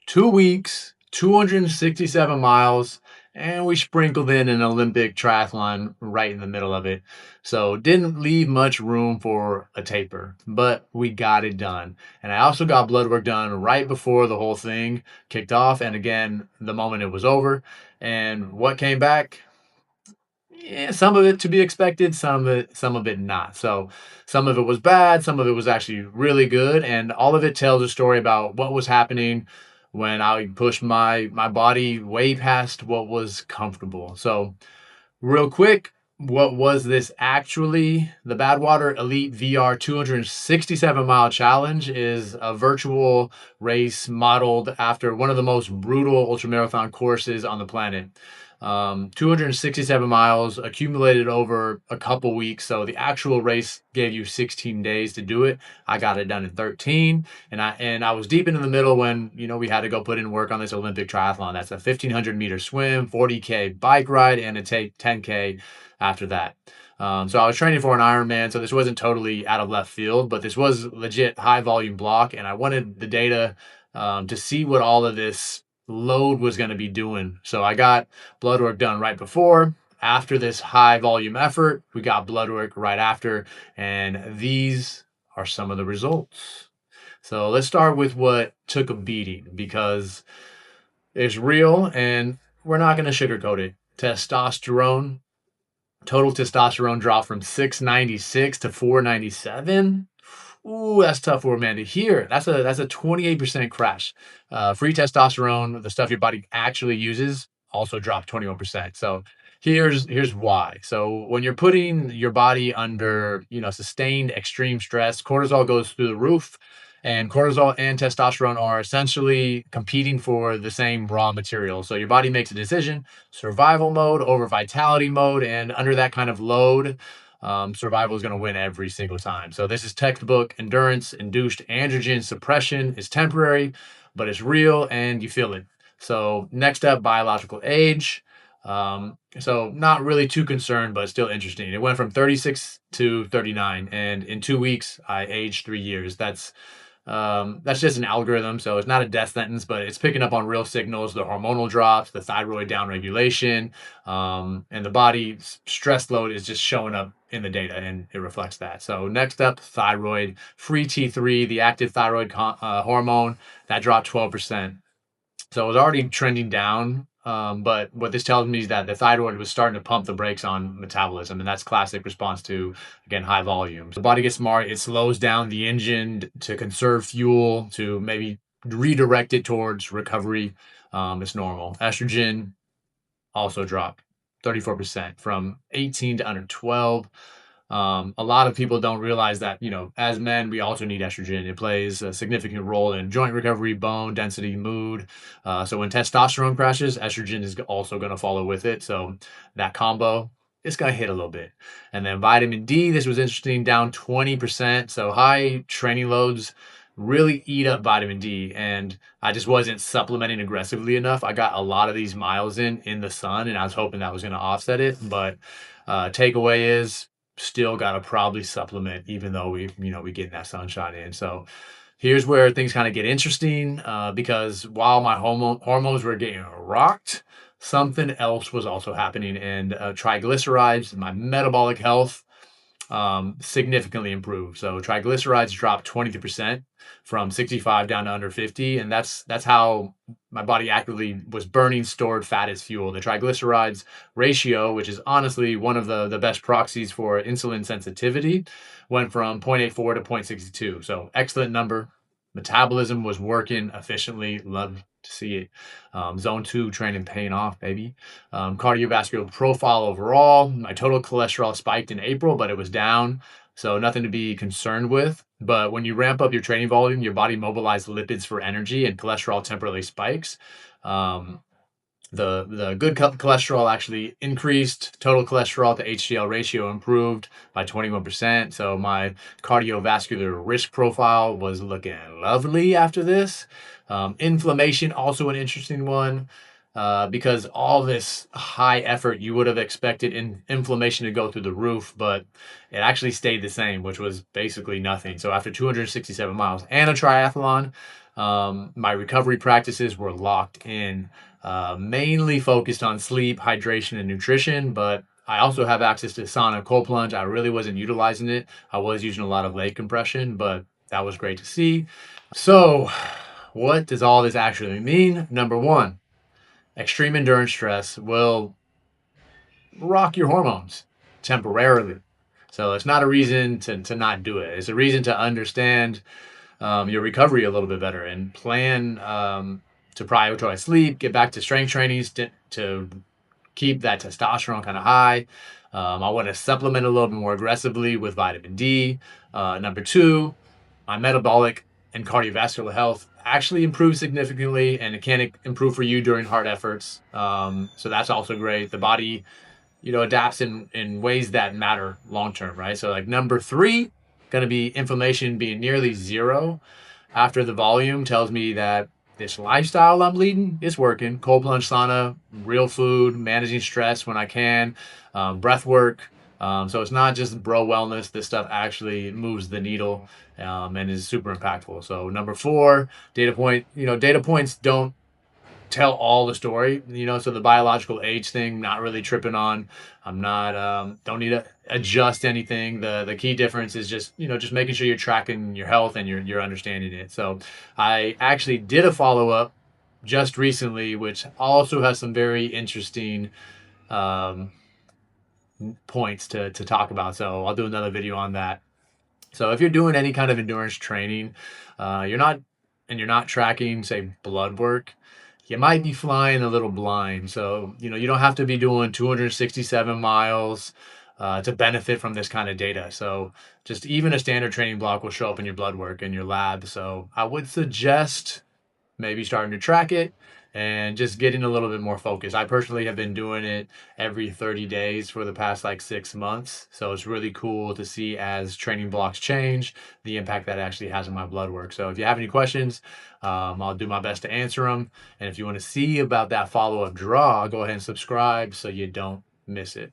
2 weeks, 267 miles, and we sprinkled in an Olympic triathlon right in the middle of it. So didn't leave much room for a taper, but we got it done. And I also got blood work done right before the whole thing kicked off. And again, the moment it was over. And what came back? Yeah, some of it to be expected, some of it not. So some of it was bad, some of it was actually really good, and all of it tells a story about what was happening when I pushed my body way past what was comfortable. So real quick, what was this actually? The Badwater Elite VR 267-mile challenge is a virtual race modeled after one of the most brutal ultramarathon courses on the planet. 267 miles accumulated over a couple weeks. So the actual race gave you 16 days to do it. I got it done in 13, and I was deep into the middle when we had to go put in work on this Olympic triathlon. That's a 1,500-meter swim, 40K bike ride, and a 10K after that. So I was training for an Ironman, so this wasn't totally out of left field, but this was legit high volume block, and I wanted the data to see what all of this load was going to be doing. So I got blood work done right before. After this high volume effort, we got blood work right after, and these are some of the results. So let's start with what took a beating because it's real and we're not going to sugarcoat it. Total testosterone dropped from 696 to 497. Ooh, that's tough for a man to hear. That's a 28% crash. Free testosterone, the stuff your body actually uses, also dropped 21%. So here's why. So when you're putting your body under sustained extreme stress, cortisol goes through the roof, and cortisol and testosterone are essentially competing for the same raw material. So your body makes a decision: survival mode over vitality mode, and under that kind of load, survival is going to win every single time. So this is textbook. Endurance induced androgen suppression is temporary, but it's real and you feel it. So next up, biological age. So not really too concerned, but still interesting. It went from 36 to 39, and in 2 weeks, I aged 3 years. That's just an algorithm, so it's not a death sentence, but it's picking up on real signals: the hormonal drops, the thyroid downregulation, and the body's stress load is just showing up in the data, and it reflects that. So next up, thyroid, free T3, the active thyroid hormone, that dropped 12%. So it was already trending down. But what this tells me is that the thyroid was starting to pump the brakes on metabolism, and that's classic response to, again, high volume. The body gets smart. It slows down the engine to conserve fuel, to maybe redirect it towards recovery. It's normal. Estrogen also dropped 34% from 18 to under 12. A lot of people don't realize that, as men, we also need estrogen. It plays a significant role in joint recovery, bone density, mood. So when testosterone crashes, estrogen is also going to follow with it. So that combo, it's going to hit a little bit. And then vitamin D, this was interesting, down 20%. So high training loads really eat up vitamin D, and I just wasn't supplementing aggressively enough. I got a lot of these miles in the sun, and I was hoping that was going to offset it. But takeaway is, still got to probably supplement, even though we get that sunshine in. So here's where things kind of get interesting, because while my hormones were getting rocked, something else was also happening, and triglycerides, my metabolic health, significantly improved. So triglycerides dropped 23% from 65 down to under 50, and that's how my body actively was burning stored fat as fuel. The triglycerides ratio, which is honestly one of the best proxies for insulin sensitivity, went from 0.84 to 0.62. So excellent number. Metabolism was working efficiently. Love to see it. Zone 2 training paying off, baby. Cardiovascular profile overall, my total cholesterol spiked in April, but it was down, so nothing to be concerned with. But when you ramp up your training volume, your body mobilizes lipids for energy, and cholesterol temporarily spikes. The good cholesterol actually increased. Total cholesterol to HDL ratio improved by 21%. So my cardiovascular risk profile was looking lovely after this. Inflammation, also an interesting one, because all this high effort, you would have expected inflammation to go through the roof, but it actually stayed the same, which was basically nothing. So after 267 miles and a triathlon, My recovery practices were locked in, mainly focused on sleep, hydration, and nutrition, but I also have access to sauna cold plunge. I really wasn't utilizing it. I was using a lot of leg compression, but that was great to see. So, what does all this actually mean? Number one, extreme endurance stress will rock your hormones temporarily. So it's not a reason to not do it. It's a reason to understand your recovery a little bit better and plan to prioritize sleep, get back to strength trainings to keep that testosterone kind of high. I want to supplement a little bit more aggressively with vitamin D. Number two, my metabolic and cardiovascular health actually improves significantly, and it can improve for you during hard efforts. So that's also great. The body, adapts in ways that matter long term, right? So like number three, going to be inflammation being nearly zero after the volume tells me that this lifestyle I'm leading is working. Cold plunge sauna, real food, managing stress when I can, breath work. So it's not just bro wellness. This stuff actually moves the needle and is super impactful. So number four, data point. Data points don't tell all the story. So the biological age thing, not really tripping on. I'm not don't need to adjust anything. The key difference is just making sure you're tracking your health and you're understanding it. So I actually did a follow-up just recently, which also has some very interesting um, points to talk about. So I'll do another video on that. So if you're doing any kind of endurance training, you're not tracking, say, blood work, you might be flying a little blind. So, you don't have to be doing 267 miles to benefit from this kind of data. So just even a standard training block will show up in your blood work in your lab. So I would suggest maybe starting to track it and just getting a little bit more focused. I personally have been doing it every 30 days for the past like 6 months. So it's really cool to see as training blocks change, the impact that actually has on my blood work. So if you have any questions, I'll do my best to answer them. And if you want to see about that follow-up draw, go ahead and subscribe so you don't miss it.